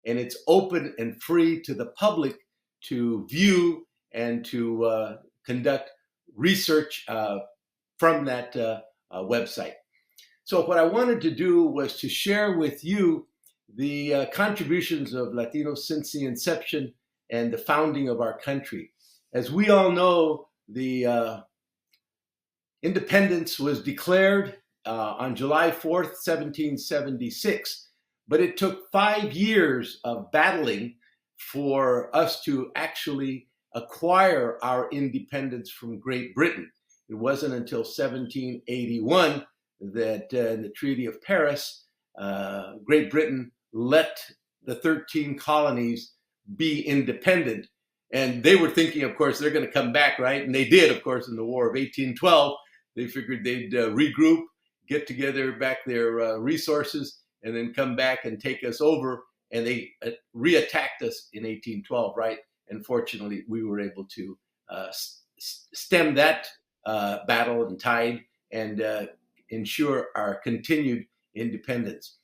and it's open and free to the public to view and to conduct research from that website. So what I wanted to do was to share with you the contributions of Latinos since the inception and the founding of our country. As we all know, the independence was declared on July 4th, 1776, but it took 5 years of battling for us to actually acquire our independence from Great Britain. It wasn't until 1781 that in the Treaty of Paris, Great Britain let the 13 colonies be independent. And they were thinking, of course, they're going to come back, right? And they did, of course, in the War of 1812. They figured they'd regroup, get together back their resources, and then come back and take us over. And they reattacked us in 1812, right? And fortunately, we were able to stem that battle and tide and ensure our continued independence.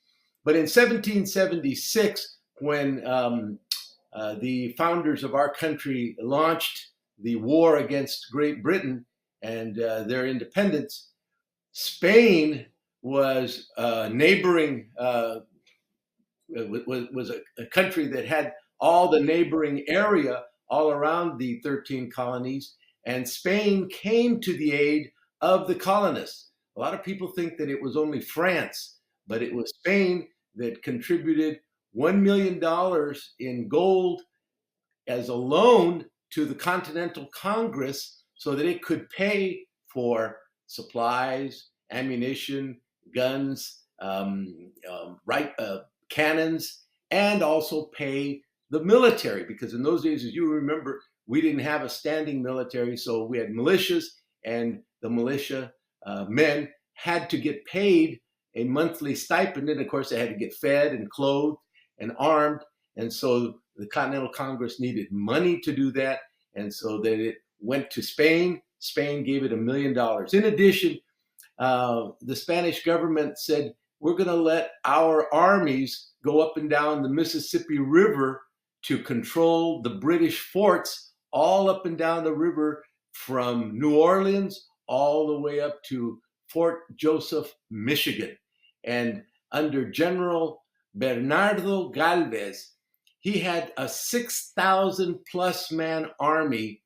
But in 1776, when the founders of our country launched the war against Great Britain and their independence, Spain was neighboring, was a country that had all the neighboring area all around the 13 colonies, and Spain came to the aid of the colonists. A lot of people think that it was only France, but it was Spain that contributed $1 million in gold as a loan to the Continental Congress so that it could pay for supplies, ammunition, guns, cannons, and also pay the military. Because in those days, as you remember, we didn't have a standing military, so we had militias, and the militia men had to get paid a monthly stipend, and of course they had to get fed and clothed and armed, and so the Continental Congress needed money to do that, and so that it went to Spain. Spain gave it $1 million. In addition, the Spanish government said, we're going to let our armies go up and down the Mississippi River to control the British forts all up and down the river from New Orleans all the way up to Fort Joseph, Michigan. And under General Bernardo Galvez, he had a 6,000 plus man army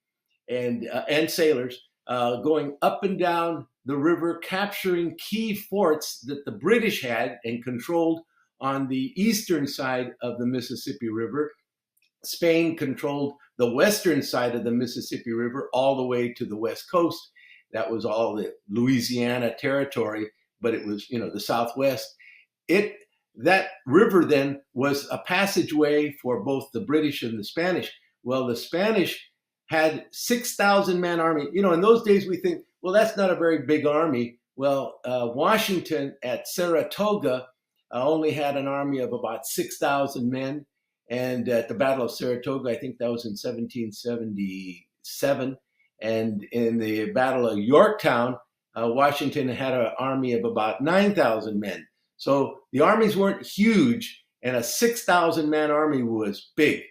and sailors going up and down the river, capturing key forts that the British had and controlled on the eastern side of the Mississippi River. Spain controlled the western side of the Mississippi River all the way to the west coast. That was all the Louisiana territory, but it was, the Southwest. That river then was a passageway for both the British and the Spanish. Well, the Spanish had 6,000 man army. In those days we think, well, that's not a very big army. Well, Washington at Saratoga only had an army of about 6,000 men. And at the Battle of Saratoga, I think that was in 1777. And in the Battle of Yorktown, Washington had an army of about 9,000 men. So the armies weren't huge, and a 6,000 man army was big.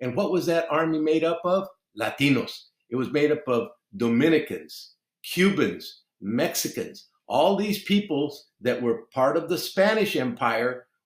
And what was that army made up of? Latinos. It was made up of Dominicans, Cubans, Mexicans, all these peoples that were part of the Spanish Empire